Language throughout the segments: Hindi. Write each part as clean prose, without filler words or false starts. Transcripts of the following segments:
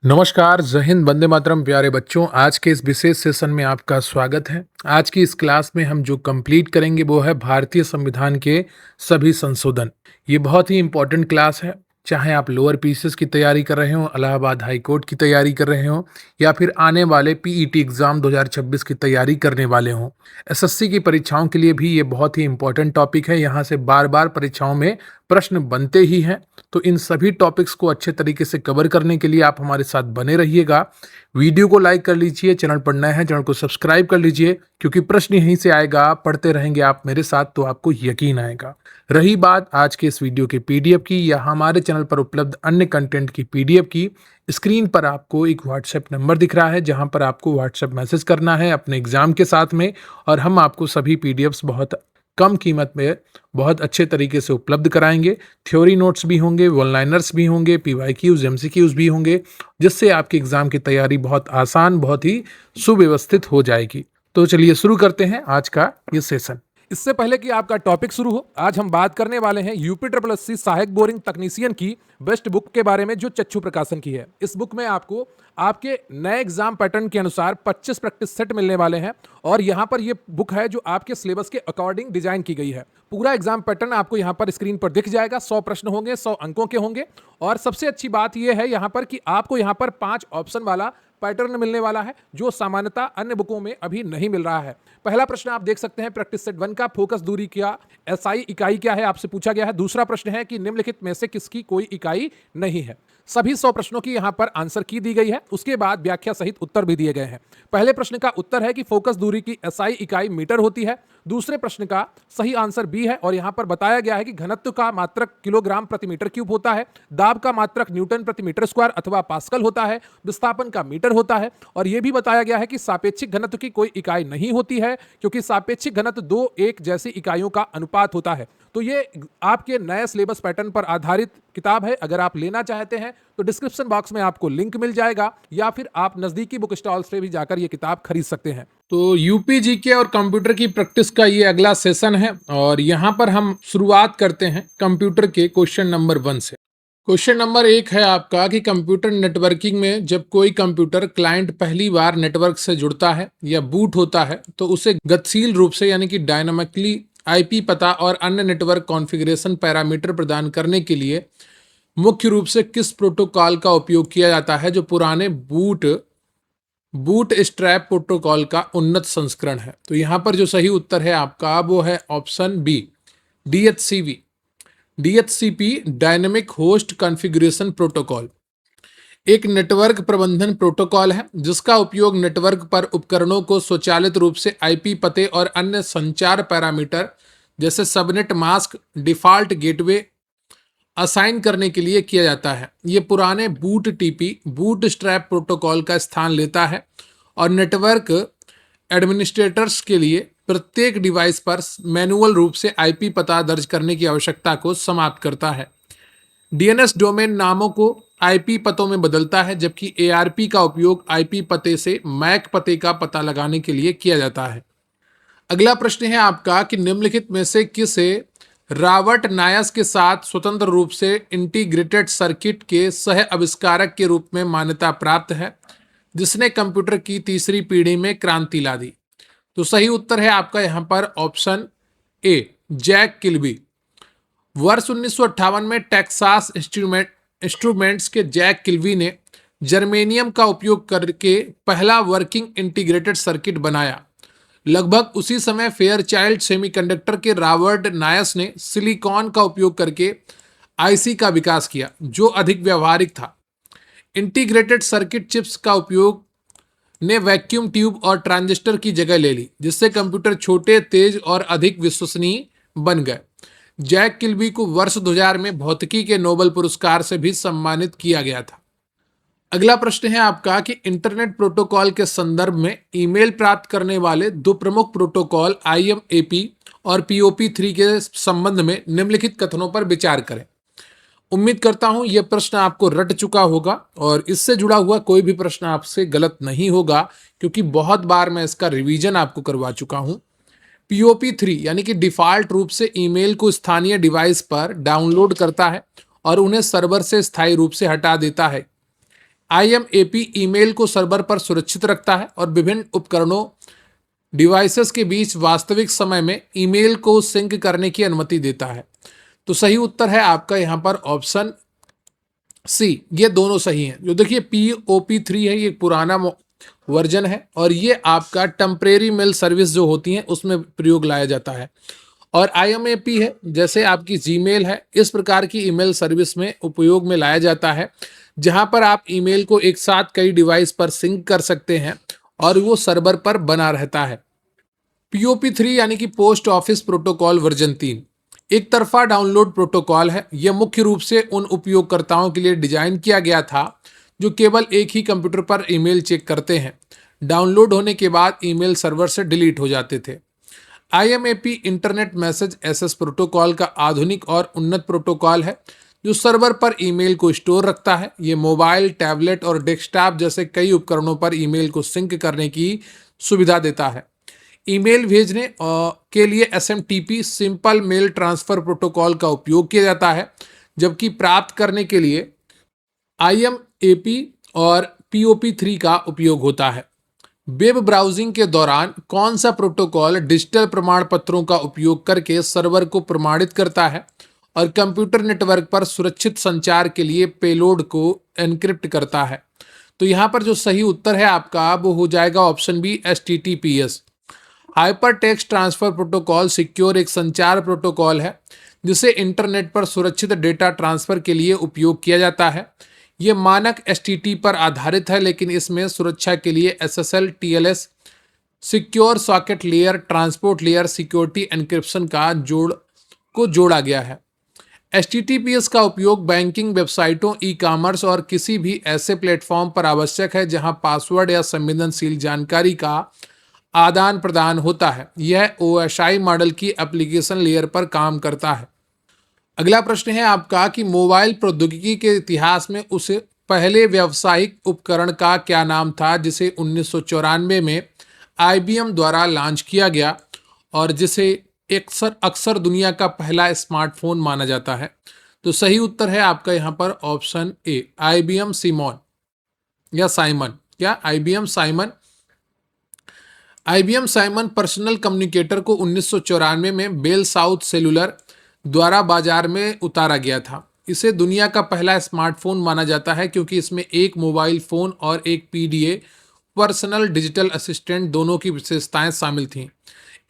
नमस्कार, जय हिंद, वंदे मातरम। प्यारे बच्चों, आज के इस विशेष सेशन में आपका स्वागत है। आज की इस क्लास में हम जो कंप्लीट करेंगे वो है भारतीय संविधान के सभी संशोधन। ये बहुत ही इंपॉर्टेंट क्लास है। चाहे आप लोअर पीसीएस की तैयारी कर रहे हो, इलाहाबाद हाई कोर्ट की तैयारी कर रहे हो, या फिर आने वाले पीईटी एग्जाम 2026 की तैयारी करने वाले हो, एसएससी की परीक्षाओं के लिए भी ये बहुत ही इंपॉर्टेंट टॉपिक है। यहाँ से बार बार परीक्षाओं में प्रश्न बनते ही हैं। तो इन सभी टॉपिक्स को अच्छे तरीके से कवर करने के लिए आप हमारे साथ बने रहिएगा। वीडियो को लाइक कर लीजिए, चैनल पर नए हैं चैनल को सब्सक्राइब कर लीजिए, क्योंकि प्रश्न यहीं से आएगा। पढ़ते रहेंगे आप मेरे साथ तो आपको यकीन आएगा। रही बात आज के इस वीडियो के पीडीएफ की या हमारे चैनल पर उपलब्ध अन्य कंटेंट की पीडीएफ की, स्क्रीन पर आपको एक व्हाट्सएप नंबर दिख रहा है जहां पर आपको व्हाट्सएप मैसेज करना है अपने एग्जाम के साथ में, और हम आपको सभी पीडीएफ्स बहुत कम कीमत में बहुत अच्छे तरीके से उपलब्ध कराएंगे। थ्योरी नोट्स भी होंगे, वन लाइनर्स भी होंगे, पीवाईक्यूज एमसीक्यूज भी होंगे, जिससे आपकी एग्जाम की तैयारी बहुत आसान, बहुत ही सुव्यवस्थित हो जाएगी। तो चलिए शुरू करते हैं आज का ये सेशन। इससे पहले कि आपका टॉपिक शुरू हो, आज हम बात करने वाले हैं यूपी ट्रिपल एससी सहायक बोरिंग तकनीशियन की बेस्ट बुक के बारे में, जो चच्चू प्रकाशन की है। इस बुक में आपको आपके नए एग्जाम पैटर्न के अनुसार 25 प्रैक्टिस सेट मिलने वाले हैं, और यहां पर यह बुक है जो आपके सिलेबस के अकॉर्डिंग डिजाइन की गई है। पूरा एग्जाम पैटर्न आपको यहां पर स्क्रीन पर दिख जाएगा। 100 प्रश्न होंगे, 100 अंकों के होंगे, और सबसे अच्छी बात यह है यहां पर कि आपको यहां पर 5 ऑप्शन वाला पैटर्न मिलने वाला है, जो सामान्यतः अन्य बुकों में अभी नहीं मिल रहा है। पहला प्रश्न आप देख सकते हैं प्रैक्टिस सेट 1 का, फोकस दूरी क्या, एसआई इकाई क्या है, आपसे पूछा गया है। दूसरा प्रश्न है कि निम्नलिखित में से किसकी कोई इकाई नहीं है। सभी 100 प्रश्नों की यहां पर आंसर की दी गई है, उसके बाद व्याख्या सहित उत्तर भी दिए गए हैं। पहले प्रश्न का उत्तर है कि फोकस दूरी की एसआई इकाई मीटर होती है। दूसरे प्रश्न का सही आंसर बी है, और यहां पर बताया गया है कि घनत्व का मात्रक किलोग्राम प्रति मीटर क्यूब होता है, दाब का मात्रक न्यूटन प्रति मीटर स्क्वायर अथवा पास्कल होता है, विस्थापन का मीटर होता है, और यह भी बताया गया है कि सापेक्षिक घनत्व की कोई इकाई नहीं होती है, क्योंकि सापेक्षिक घनत्व 2 1 जैसी इकाइयों का अनुपात होता है। तो ये आपके नए सिलेबस पैटर्न पर आधारित किताब है। अगर आप लेना चाहते हैं तो डिस्क्रिप्शन बॉक्स में आपको लिंक मिल जाएगा, या फिर आप नजदीकी बुक स्टॉल से भी जाकर ये किताब खरीद सकते हैं। तो यूपी के और कंप्यूटर की प्रैक्टिस का ये अगला सेशन है, और यहाँ पर हम शुरुआत करते हैं कंप्यूटर के क्वेश्चन नंबर 1 से। क्वेश्चन नंबर 1 है आपका कि कंप्यूटर नेटवर्किंग में जब कोई कंप्यूटर क्लाइंट पहली बार नेटवर्क से जुड़ता है या बूट होता है, तो उसे गतिशील रूप से यानी कि डायनामिकली आईपी पता और अन्य नेटवर्क कॉन्फ़िगरेशन पैरामीटर प्रदान करने के लिए मुख्य रूप से किस प्रोटोकॉल का उपयोग किया जाता है, जो पुराने बूट स्ट्रैप प्रोटोकॉल का उन्नत संस्करण है। तो यहाँ पर जो सही उत्तर है आपका वो है option B, DHCV, DHCP dynamic host configuration protocol एक नेटवर्क प्रबंधन प्रोटोकॉल है जिसका उपयोग नेटवर्क पर उपकरणों को स्वचालित रूप से आईपी पते और अन्य संचार पैरामीटर जैसे subnet mask, default gateway assign करने के लिए किया जाता है। ये पुराने बूट स्ट्रैप प्रोटोकॉल का स्थान लेता है, और नेटवर्क एडमिनिस्ट्रेटर्स के लिए प्रत्येक डिवाइस पर मैनुअल रूप से आईपी पता दर्ज करने की आवश्यकता को समाप्त करता है। डीएनएस डोमेन नामों को आईपी पतों में बदलता है, जबकि एआरपी का उपयोग आईपी पते से मैक पते का पता लगाने के लिए किया जाता है। अगला प्रश्न है आपका कि निम्नलिखित में से किसे रॉबर्ट नायस के साथ स्वतंत्र रूप से इंटीग्रेटेड सर्किट के सह आविष्कारक के रूप में मान्यता प्राप्त है, जिसने कंप्यूटर की तीसरी पीढ़ी में क्रांति ला दी। तो सही उत्तर है आपका यहाँ पर ऑप्शन ए, जैक किल्बी। वर्ष 1958 में टेक्सास इंस्ट्रूमेंट्स के जैक किल्बी ने जर्मेनियम का उपयोग करके पहला वर्किंग इंटीग्रेटेड सर्किट बनाया। लगभग उसी समय फेयरचाइल्ड सेमीकंडक्टर के रॉबर्ट नायस ने सिलिकॉन का उपयोग करके आईसी का विकास किया, जो अधिक व्यावहारिक था। इंटीग्रेटेड सर्किट चिप्स का उपयोग ने वैक्यूम ट्यूब और ट्रांजिस्टर की जगह ले ली, जिससे कंप्यूटर छोटे, तेज और अधिक विश्वसनीय बन गए। जैक किल्बी को वर्ष 2000 में भौतिकी के नोबेल पुरस्कार से भी सम्मानित किया गया था। अगला प्रश्न है आपका कि इंटरनेट प्रोटोकॉल के संदर्भ में ईमेल प्राप्त करने वाले 2 प्रमुख प्रोटोकॉल आईएमएपी और पीओपी3 के संबंध में निम्नलिखित कथनों पर विचार करें। उम्मीद करता हूं यह प्रश्न आपको रट चुका होगा, और इससे जुड़ा हुआ कोई भी प्रश्न आपसे गलत नहीं होगा, क्योंकि बहुत बार मैं इसका रिवीजन आपको करवा चुका हूं। पीओपी3 यानी कि डिफ़ॉल्ट रूप से ईमेल को स्थानीय डिवाइस पर डाउनलोड करता है और उन्हें सर्वर से स्थायी रूप से हटा देता है। IMAP ईमेल को सर्वर पर सुरक्षित रखता है और विभिन्न उपकरणों डिवाइसेस के बीच वास्तविक समय में ईमेल को सिंक करने की अनुमति देता है। तो सही उत्तर है आपका यहाँ पर ऑप्शन सी। ये दोनों सही हैं। जो देखिए POP3 है, ये पुराना वर्जन है और ये आपका टेम्परेरी मेल सर्विस जो होती है उसमें प्रयोग लाया जाता है। और IMAP है, जैसे आपकी जीमेल है, इस प्रकार की ईमेल सर्विस में उपयोग में लाया जाता है, जहां पर आप ईमेल को एक साथ कई डिवाइस पर सिंक कर सकते हैं और वो सर्वर पर बना रहता है। POP3 यानी कि पोस्ट ऑफिस प्रोटोकॉल वर्जन 3 एक तरफा डाउनलोड प्रोटोकॉल है। यह मुख्य रूप से उन उपयोगकर्ताओं के लिए डिजाइन किया गया था जो केवल एक ही कंप्यूटर पर ईमेल चेक करते हैं। डाउनलोड होने के बाद ईमेल सर्वर से डिलीट हो जाते थे। IMAP internet message access protocol का आधुनिक और उन्नत प्रोटोकॉल है जो सर्वर पर ईमेल को स्टोर रखता है। ये मोबाइल, टैबलेट और डेस्कटॉप जैसे कई उपकरणों पर ईमेल को सिंक करने की सुविधा देता है। ईमेल भेजने के लिए SMTP simple mail transfer protocol का उपयोग किया जाता है, जबकि प्राप्त करने के लिए IMAP और POP3 का उपयोग होता है। वेब ब्राउजिंग के दौरान कौन सा प्रोटोकॉल डिजिटल प्रमाण पत्रों का उपयोग करके सर्वर को प्रमाणित करता है और कंप्यूटर नेटवर्क पर सुरक्षित संचार के लिए पेलोड को एन्क्रिप्ट करता है? तो यहाँ पर जो सही उत्तर है आपका वो हो जाएगा option B, HTTPS। Hyper text transfer protocol secure एक संचार प्रोटोकॉल है जिसे इंटरनेट पर सुरक्षित डेटा ट्रांसफर के लिए उपयोग किया जाता है। यह मानक STT पर आधारित है, लेकिन इसमें सुरक्षा के लिए SSL, TLS, secure socket layer, transport layer, security encryption का जोड़ा गया है। HTTPS का उपयोग बैंकिंग वेबसाइटों, ई-कॉमर्स और किसी भी ऐसे प्लेटफॉर्म पर आवश्यक है जहां पासवर्ड या संवेदनशील जानकारी का आदान प्रदान होता है। यह OSI मॉडल की एप्लीकेशन लेयर पर काम करता है। अगला प्रश्न है आपका कि मोबाइल प्रौद्योगिकी के इतिहास में उस पहले व्यावसायिक उपकरण का क्या नाम था जिसे 1994 में IBM द्वारा लॉन्च किया गया और जिसे अक्सर दुनिया का पहला स्मार्टफोन माना जाता है? तो सही उत्तर है आपका यहाँ पर ऑप्शन ए, IBM सिमोन या साइमन। क्या IBM Simon? IBM Simon personal communicator को 1994 में बेल साउथ सेलुलर द्वारा बाजार में उतारा गया था। इसे दुनिया का पहला स्मार्टफोन माना जाता है क्योंकि इसमें एक मोबाइल फोन और एक PDA पर्सनल डिजिटल असिस्टेंट दोनों की विशेषताएं शामिल थीं।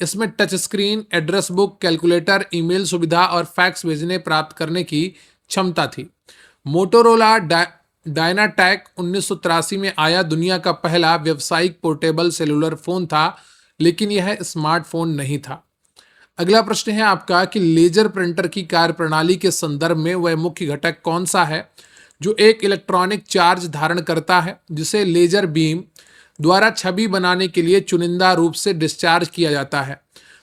इसमें touch screen, address book, calculator, email सुविधा और फैक्स भेजने प्राप्त करने की क्षमता थी। मोटोरोला डायनाटैक 1983 में आया दुनिया का पहला व्यावसायिक पोर्टेबल सेलुलर फोन था, लेकिन यह स्मार्टफोन नहीं था। अगला प्रश्न है आपका कि लेजर प्रिंटर की कार्यप्रणाली के संदर्भ में वह मुख्य घटक कौन सा है जो एक इलेक्ट्रॉनिक चार्ज धारण करता है जिसे लेजर बीम द्वारा छवि बनाने के लिए चुनिंदा रूप से डिस्चार्ज किया जाता है?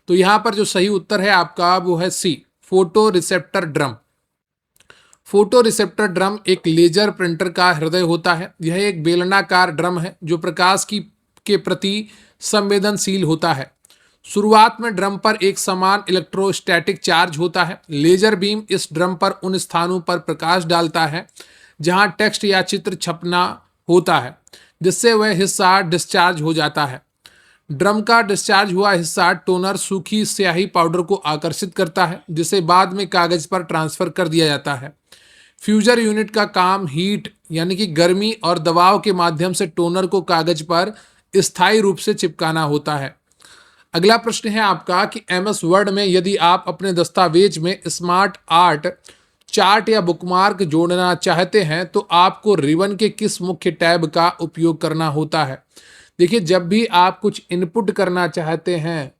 तो यहाँ पर जो सही उत्तर है आपका वो है C, photo receptor drum. Photo receptor drum एक लेजर प्रिंटर का हृदय होता है। यह एक बेलनाकार ड्रम है जो प्रकाश के प्रति संवेदनशील होता है। शुरुआत में ड्रम पर एक समान इलेक्ट्रोस्टैटिक चार्ज होता है। लेजर बीम इस ड्रम पर उन स्थानों पर प्रकाश डालता है जहां टेक्स्ट या चित्र छपना होता है, जिससे वह हिस्सा डिस्चार्ज हो जाता है। ड्रम का डिस्चार्ज हुआ हिस्सा टोनर सूखी स्याही पाउडर को आकर्षित करता है, जिसे बाद में कागज पर ट्रांसफर कर दिया जाता है। फ्यूजर यूनिट का काम हीट यानी कि गर्मी और दबाव के माध्यम से टोनर को कागज पर स्थायी रूप से चिपकाना होता है। अगला प्रश्न है आपका कि MS वर्ड में यदि आप अपने दस्तावेज में स्मार्ट आर्ट, चार्ट या बुकमार्क जोड़ना चाहते हैं तो आपको रिबन के किस मुख्य टैब का उपयोग करना होता है? देखिए, जब भी आप कुछ इनपुट करना चाहते हैं,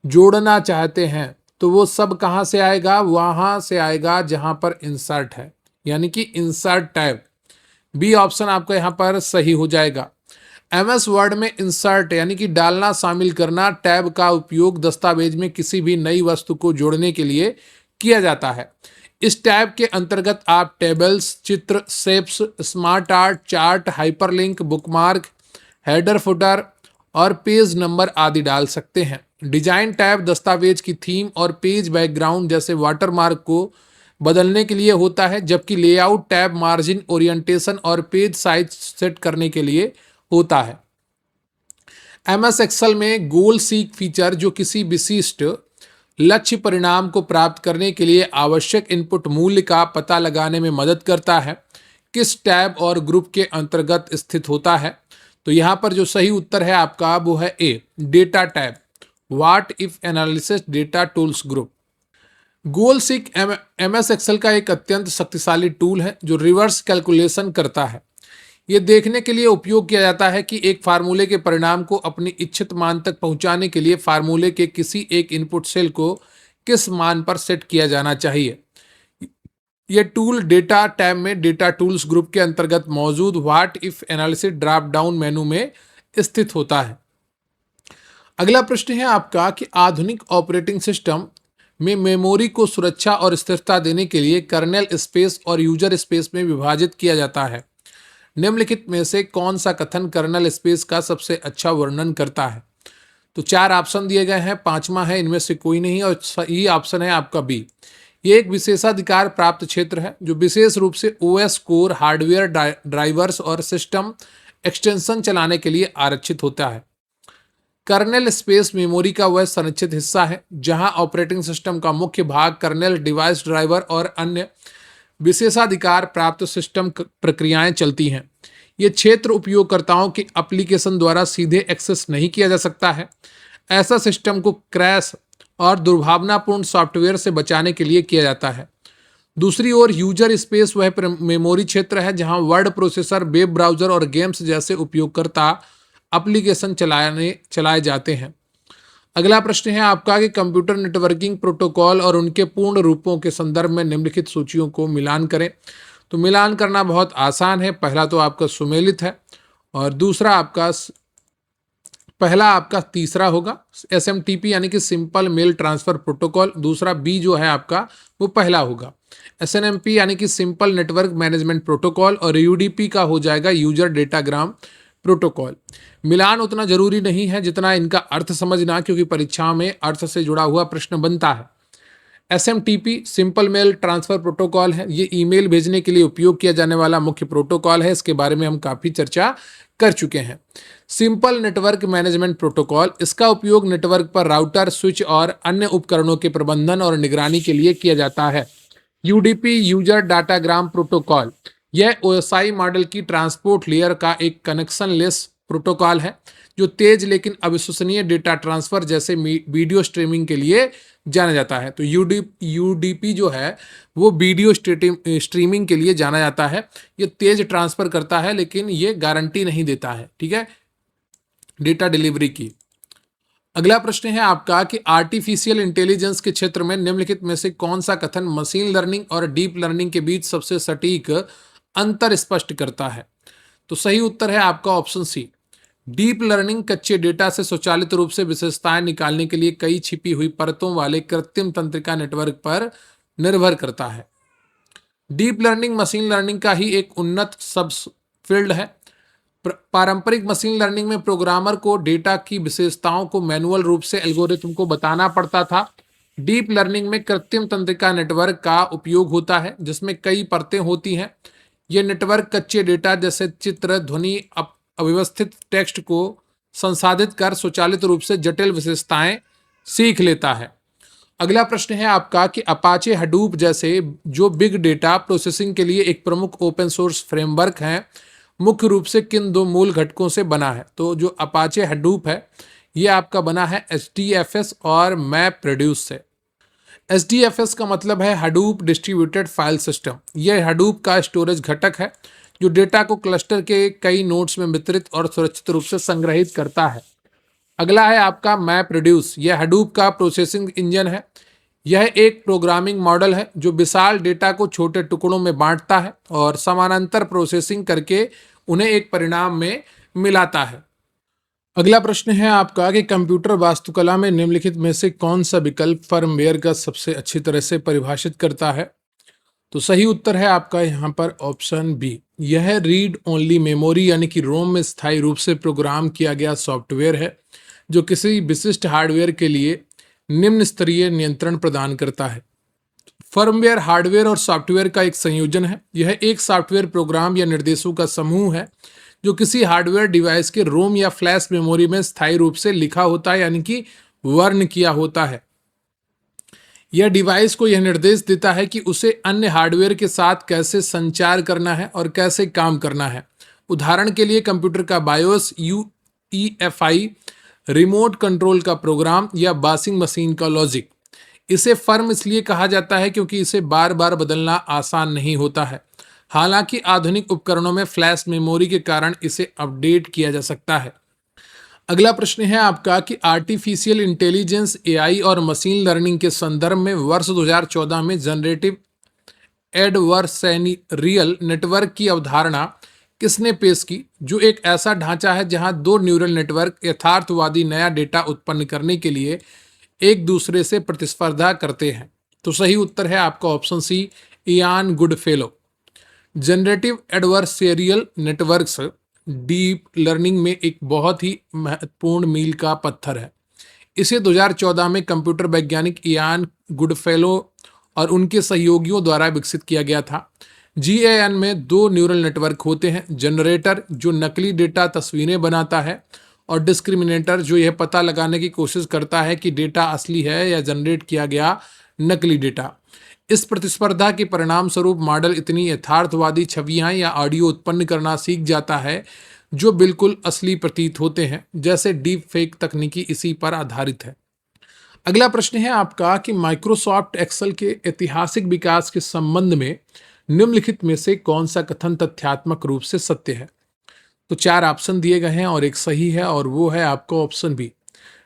जोड़ना चाहते हैं, तो वो सब कहाँ से आएगा? वहाँ से आएगा जहाँ पर इंसर्ट है, यानी कि इंसर्ट टैब। बी ऑप्शन आपका यहाँ पर सही हो जाएगा। MS वर्ड में इंसर्ट यानी कि डालना, शामिल करना टैब का उपयोग दस्तावेज में किसी भी नई वस्तु को जोड़ने के लिए किया जाता है। इस टैब के अंतर्गत आप टेबल्स, चित्र, shapes, smart art, chart, hyperlink, bookmark, header, footer और पेज नंबर आदि डाल सकते हैं। डिजाइन टैब दस्तावेज की थीम और पेज बैकग्राउंड जैसे वाटरमार्क को बदलने के लिए होता है, जबकि लेआउट टैब मार्जिन, ओरिएंटेशन और पेज साइज सेट करने के लिए होता है। एमएस एक्सेल में गोल सीक फीचर, जो किसी विशिष्ट लक्ष्य परिणाम को प्राप्त करने के लिए आवश्यक इनपुट मूल्य का पता लगाने में मदद करता है, किस टैब और ग्रुप के अंतर्गत स्थित होता है? तो यहाँ पर जो सही उत्तर है आपका वो है A, data tab. What if analysis data tools group. Goal seek MS Excel का एक अत्यंत शक्तिशाली टूल है जो रिवर्स कैलकुलेशन करता है। यह देखने के लिए उपयोग किया जाता है कि एक फार्मूले के परिणाम को अपनी इच्छित मान तक पहुंचाने के लिए फार्मूले के किसी एक इनपुट सेल को किस मान पर सेट किया जाना चाहिए। यह टूल डेटा टैब में डेटा टूल्स ग्रुप के अंतर्गत मौजूद what if analysis drop down menu में स्थित होता है। अगला प्रश्न है आपका कि आधुनिक ऑपरेटिंग सिस्टम में मेमोरी को सुरक्षा और स्थिरता देने के लिए कर्नेल स्पेस और यूजर स्पेस में विभाजित किया जाता है। निम्नलिखित में से कौन सा कथन कर्नेल स्पेस का सबसे अच्छा वर्णन करता है? तो 4 ऑप्शन दिए गए हैं, 5वां है इनमें से कोई नहीं और सही ऑप्शन है आपका बी। ये एक विशेषाधिकार प्राप्त क्षेत्र है जो विशेष रूप से ओएस कोर, हार्डवेयर ड्राइवर्स और सिस्टम एक्सटेंशन चलाने के लिए आरक्षित होता है। कर्नेल स्पेस मेमोरी का वह संरक्षित हिस्सा है जहां ऑपरेटिंग सिस्टम का मुख्य भाग, कर्नेल, डिवाइस ड्राइवर और अन्य विशेषाधिकार प्राप्त सिस्टम प्रक्रियाएं चलती हैं। ये क्षेत्र उपयोगकर्ताओं के एप्लीकेशन द्वारा सीधे एक्सेस नहीं किया जा सकता है। ऐसा सिस्टम को क्रैश और दुर्भावनापूर्ण सॉफ्टवेयर से बचाने के लिए किया जाता है। दूसरी ओर यूजर स्पेस वह मेमोरी क्षेत्र है जहां वर्ड प्रोसेसर, वेब ब्राउजर और गेम्स जैसे उपयोगकर्ता एप्लीकेशन चलाए जाते हैं। अगला प्रश्न है आपका कि कंप्यूटर नेटवर्किंग प्रोटोकॉल और उनके पूर्ण रूपों के संदर्भ में निम्नलिखित सूचियों को मिलान करें। तो मिलान करना बहुत आसान है। पहला तो आपका सुमेलित है और दूसरा आपका पहला आपका तीसरा होगा एसएमटीपी यानी कि सिंपल मेल ट्रांसफर प्रोटोकॉल। दूसरा बी जो है आपका वो पहला होगा एसएनएमपी यानी कि सिंपल नेटवर्क मैनेजमेंट प्रोटोकॉल और यूडीपी का हो जाएगा यूजर डेटाग्राम प्रोटोकॉल। मिलान उतना जरूरी नहीं है जितना इनका अर्थ समझना, क्योंकि परीक्षा में अर्थ से जुड़ा हुआ प्रश्न बनता है। SMTP simple mail transfer protocol है। ये ईमेल भेजने के लिए उपयोग किया जाने वाला मुख्य प्रोटोकॉल है। इसके बारे में हम काफ़ी चर्चा कर चुके हैं। सिंपल नेटवर्क मैनेजमेंट प्रोटोकॉल, इसका उपयोग नेटवर्क पर राउटर, स्विच और अन्य उपकरणों के प्रबंधन और निगरानी के लिए किया जाता है। यूडीपी यूजर डाटाग्राम प्रोटोकॉल, यह ओएसआई मॉडल की ट्रांसपोर्ट लेयर का एक कनेक्शन लेस प्रोटोकॉल है जो तेज लेकिन अविश्वसनीय डेटा ट्रांसफर जैसे वीडियो स्ट्रीमिंग के लिए जाना जाता है। तो यूडीपी जो है वो वीडियो स्ट्रीमिंग के लिए जाना जाता है। ये तेज ट्रांसफर करता है लेकिन ये गारंटी नहीं देता है, ठीक है, डेटा डिलीवरी की। अगला प्रश्न है आपका कि आर्टिफिशियल इंटेलिजेंस के क्षेत्र में निम्नलिखित में से कौन सा कथन मशीन लर्निंग और डीप लर्निंग के बीच सबसे सटीक अंतर स्पष्ट करता है? तो सही उत्तर है आपका ऑप्शन सी। डीप लर्निंग कच्चे डेटा से स्वचालित रूप से विशेषताएं निकालने के लिए कई छिपी हुई परतों वाले कृत्रिम तंत्रिका नेटवर्क पर निर्भर करता है। डीप लर्निंग मशीन लर्निंग का ही एक उन्नत सब फील्ड है। पारंपरिक मशीन लर्निंग में प्रोग्रामर को डेटा की विशेषताओं को मैनुअल रूप से एल्गोरिथम को बताना पड़ता था। डीप लर्निंग में कृत्रिम तंत्रिका नेटवर्क का उपयोग होता है जिसमें कई परतें होती हैं। यह नेटवर्क कच्चे डेटा जैसे चित्र, ध्वनि, अव्यवस्थित टेक्स्ट को संसाधित कर स्वचालित रूप से जटिल विशेषताएं सीख लेता है। अगला प्रश्न है आपका कि अपाचे हडूप जैसे जो बिग डेटा प्रोसेसिंग के लिए एक प्रमुख ओपन सोर्स फ्रेमवर्क है, मुख्य रूप से किन 2 मूल घटकों से बना है? तो जो अपाचे हडूप है ये आपका बना है HDFS और मैप रेड्यूस से। HDFS का मतलब है हडूप डिस्ट्रीब्यूटेड फाइल सिस्टम। यह हडूप का स्टोरेज घटक है जो डेटा को क्लस्टर के कई नोड्स में वितरित और सुरक्षित रूप से संग्रहित करता है। अगला है आपका मैप रेड्यूस। यह हडूप का प्रोसेसिंग इंजन है। यह एक प्रोग्रामिंग मॉडल है जो विशाल डेटा को छोटे टुकड़ों में बांटता है और समानांतर प्रोसेसिंग करके उन्हें एक परिणाम में मिलाता है। अगला प्रश्न है आपका कि कंप्यूटर वास्तुकला में निम्नलिखित में से कौन सा विकल्प फर्मवेयर का सबसे अच्छी तरह से परिभाषित करता है? तो सही उत्तर है आपका यहाँ पर ऑप्शन बी। यह रीड ओनली मेमोरी यानी कि रोम में स्थायी रूप से प्रोग्राम किया गया सॉफ्टवेयर है जो किसी विशिष्ट हार्डवेयर के लिए निम्न स्तरीय नियंत्रण प्रदान करता है। फर्मवेयर हार्डवेयर और सॉफ्टवेयर का एक संयोजन है। यह एक सॉफ्टवेयर प्रोग्राम या निर्देशों का समूह है जो किसी हार्डवेयर डिवाइस के रोम या फ्लैश मेमोरी में स्थायी रूप से लिखा होता है, यानी कि वर्ण किया होता है। यह डिवाइस को यह निर्देश देता है कि उसे अन्य हार्डवेयर के साथ कैसे संचार करना है और कैसे काम करना है। उदाहरण के लिए कंप्यूटर का बायोस, यूईएफआई, रिमोट कंट्रोल का प्रोग्राम या वॉशिंग मशीन का लॉजिक। इसे फर्म इसलिए कहा जाता है क्योंकि इसे बार बार बदलना आसान नहीं होता है। हालांकि आधुनिक उपकरणों में फ्लैश मेमोरी के कारण इसे अपडेट किया जा सकता है। अगला प्रश्न है आपका कि आर्टिफिशियल इंटेलिजेंस, एआई और मशीन लर्निंग के संदर्भ में वर्ष 2014 में जनरेटिव एडवर्सरियल नेटवर्क की अवधारणा किसने पेश की, जो एक ऐसा ढांचा है जहां दो न्यूरल नेटवर्क यथार्थवादी नया डेटा उत्पन्न करने के लिए एक दूसरे से प्रतिस्पर्धा करते हैं। तो सही उत्तर है आपका option C, Ian Goodfellow. Generative adversarial networks deep learning में एक बहुत ही महत्वपूर्ण मील का पत्थर है। इसे 2014 में कंप्यूटर वैज्ञानिक इयान गुडफेलो और उनके सहयोगियों द्वारा विकसित किया गया था। जीएएन में दो न्यूरल नेटवर्क होते हैं, जनरेटर जो नकली डेटा तस्वीरें बनाता है और डिस्क्रिमिनेटर जो यह पता लगाने की कोशिश करता है कि डेटा असली है या जनरेट किया गया नकली डेटा। इस प्रतिस्पर्धा के परिणाम स्वरूप मॉडल इतनी यथार्थवादी छवियां या ऑडियो उत्पन्न करना सीख जाता है जो बिल्कुल असली प्रतीत होते हैं, जैसे डीप फेक तकनीकी इसी पर आधारित है। अगला प्रश्न है आपका कि माइक्रोसॉफ्ट एक्सेल के ऐतिहासिक विकास के संबंध में निम्नलिखित में से कौन सा कथन तथ्यात्मक रूप से सत्य है। तो चार ऑप्शन दिए गए हैं और एक सही है और वो है आपका ऑप्शन बी।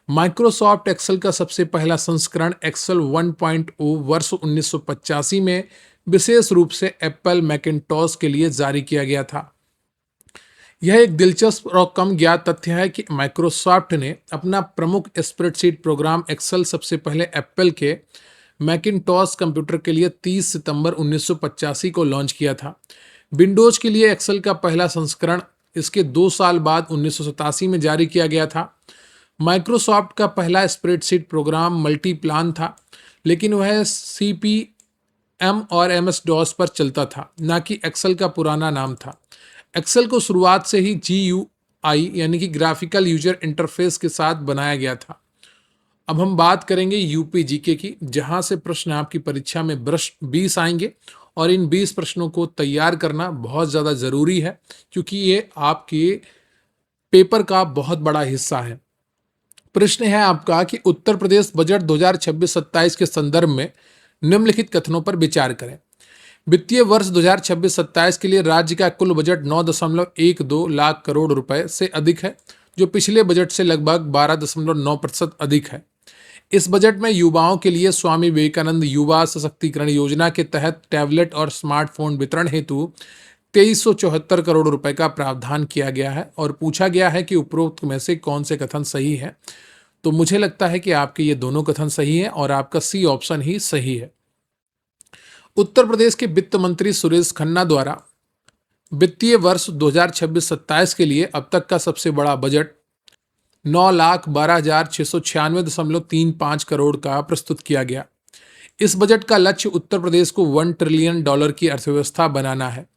माइक्रोसॉफ्ट एक्सेल का सबसे पहला संस्करण एक्सेल 1.0 वर्ष 1985 में विशेष रूप से एप्पल मैकिन्टॉश के लिए जारी किया गया था। यह एक दिलचस्प और कम ज्ञात तथ्य है कि माइक्रोसॉफ्ट ने अपना प्रमुख स्प्रेडशीट प्रोग्राम एक्सेल सबसे पहले एप्पल के मैकिन्टॉश कंप्यूटर के लिए 30 सितंबर 1985 को लॉन्च किया था। विंडोज के लिए एक्सेल का पहला संस्करण इसके 2 साल बाद 1987 में जारी किया गया था। माइक्रोसॉफ्ट का पहला स्प्रेडशीट प्रोग्राम मल्टीप्लान था, लेकिन वह सीपीएम और एमएस डॉस पर चलता था, न कि एक्सेल का पुराना नाम था। एक्सेल को शुरुआत से ही जीयूआई यानी कि ग्राफिकल यूजर इंटरफेस के साथ बनाया गया था। अब हम बात करेंगे यूपी जीके की, जहां से प्रश्न आपकी परीक्षा में 20 आएंगे और इन 20 प्रश्नों को तैयार करना बहुत ज़्यादा ज़रूरी है क्योंकि ये आपके पेपर का बहुत बड़ा हिस्सा है। प्रश्न है आपका कि उत्तर प्रदेश बजट 2026-27 के संदर्भ में निम्नलिखित कथनों पर विचार करें। वित्तीय वर्ष 2026-27 के लिए राज्य का कुल बजट 9.12 लाख करोड़ रुपए से अधिक है, जो पिछले बजट से लगभग 12.9% अधिक है। इस बजट में युवाओं के लिए स्वामी विवेकानंद युवा सशक्तिकरण योजना के तहत टैबलेट और स्मार्टफोन वितरण हेतु 2374 करोड़ रुपए का प्रावधान किया गया है और पूछा गया है कि उपरोक्त में से कौन से कथन सही है। तो मुझे लगता है कि आपके ये दोनों कथन सही है और आपका सी ऑप्शन ही सही है। उत्तर प्रदेश के वित्त मंत्री सुरेश खन्ना द्वारा वित्तीय वर्ष 2026-27 के लिए अब तक का सबसे बड़ा बजट 9,12,696.35 करोड़ का प्रस्तुत किया गया। इस बजट का लक्ष्य उत्तर प्रदेश को $1 ट्रिलियन की अर्थव्यवस्था बनाना है।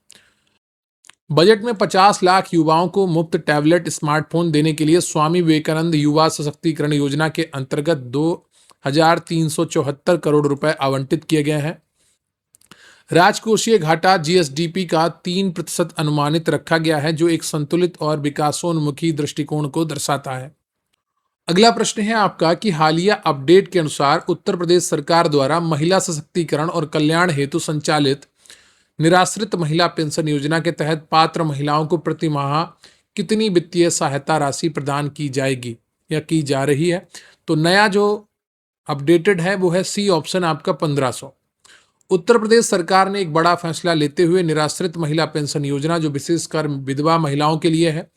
बजट में 50 लाख युवाओं को मुफ्त टैबलेट स्मार्टफोन देने के लिए स्वामी विवेकानंद युवा सशक्तिकरण योजना के अंतर्गत 2,374 करोड़ रुपए आवंटित किए गए हैं। राजकोषीय घाटा जीएसडीपी का 3% अनुमानित रखा गया है, जो एक संतुलित और विकासोन्मुखी दृष्टिकोण को दर्शाता है। अगला प्रश्न है आपका कि हालिया अपडेट के अनुसार उत्तर प्रदेश सरकार द्वारा महिला सशक्तिकरण और कल्याण हेतु संचालित निराश्रित महिला पेंशन योजना के तहत पात्र महिलाओं को प्रति माह कितनी वित्तीय सहायता राशि प्रदान की जाएगी या की जा रही है। तो नया जो अपडेटेड है वो है सी ऑप्शन आपका 1500। उत्तर प्रदेश सरकार ने एक बड़ा फैसला लेते हुए निराश्रित महिला पेंशन योजना, जो विशेषकर विधवा महिलाओं के लिए है,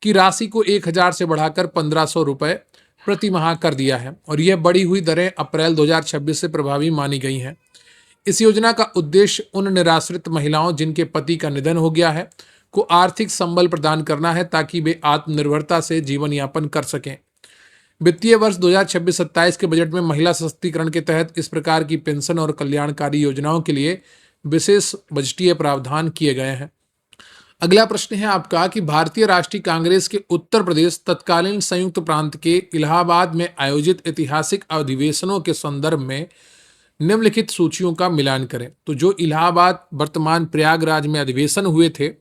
की राशि को 1000 से बढ़ाकर 1500 रुपए प्रति माह कर दिया है और यह बढ़ी हुई दरें अप्रैल 2026 से प्रभावी मानी गई हैं। इस योजना का उद्देश्य उन निराश्रित महिलाओं जिनके पति का निधन हो गया है को आर्थिक संबल प्रदान करना है ताकि वे आत्मनिर्भरता से जीवन यापन कर सकें। वित्तीय वर्ष 2026-27 के बजट में महिला सशक्तिकरण के तहत इस प्रकार की पेंशन और कल्याणकारी योजनाओं के लिए विशेष बजटीय प्रावधान किए गए हैं। अगला प्रश्न है आपका कि भारतीय राष्ट्रीय कांग्रेस के उत्तर प्रदेश तत्कालीन संयुक्त प्रांत के इलाहाबाद में आयोजित ऐतिहासिक अधिवेशनों के संदर्भ में निम्नलिखित सूचियों का मिलान करें। तो जो इलाहाबाद वर्तमान प्रयागराज में अधिवेशन हुए थे,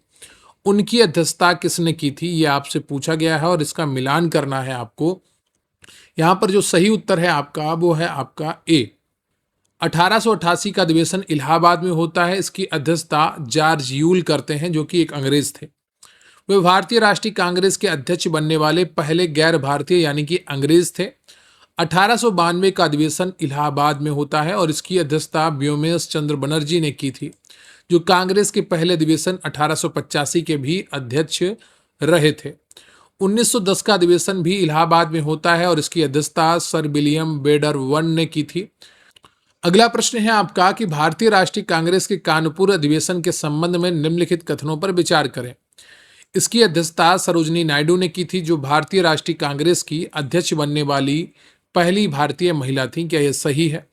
उनकी अध्यक्षता किसने की थी, ये आपसे पूछा गया है और इसका मिलान करना है आपको। यहाँ पर जो सही उत्तर है आपका वो है आपका ए। 1888 का अधिवेशन इलाहाबाद में होता है। इसकी अध्यक्षता जॉर्ज यूल करते हैं, जो कि एक अंग्रेज थे। वे भारतीय राष्ट्रीय कांग्रेस के अध्यक्ष बनने वाले पहले गैर भारतीय यानी कि अंग्रेज थे। 1892 का अधिवेशन इलाहाबाद में होता है और इसकी अध्यक्षता व्योमेश चंद्र बनर्जी ने की थी, जो कांग्रेस के पहले अधिवेशन 1885 के भी अध्यक्ष रहे थे। 1910 का अधिवेशन भी इलाहाबाद में होता है और इसकी अध्यक्षता सर विलियम बेडर वन ने की थी। अगला प्रश्न है आपका कि भारतीय राष्ट्रीय कांग्रेस के कानपुर अधिवेशन के संबंध में निम्नलिखित कथनों पर विचार करें। इसकी अध्यक्षता सरोजनी नायडू ने की थी, जो भारतीय राष्ट्रीय कांग्रेस की अध्यक्ष बनने वाली पहली भारतीय महिला थी। क्या यह सही है?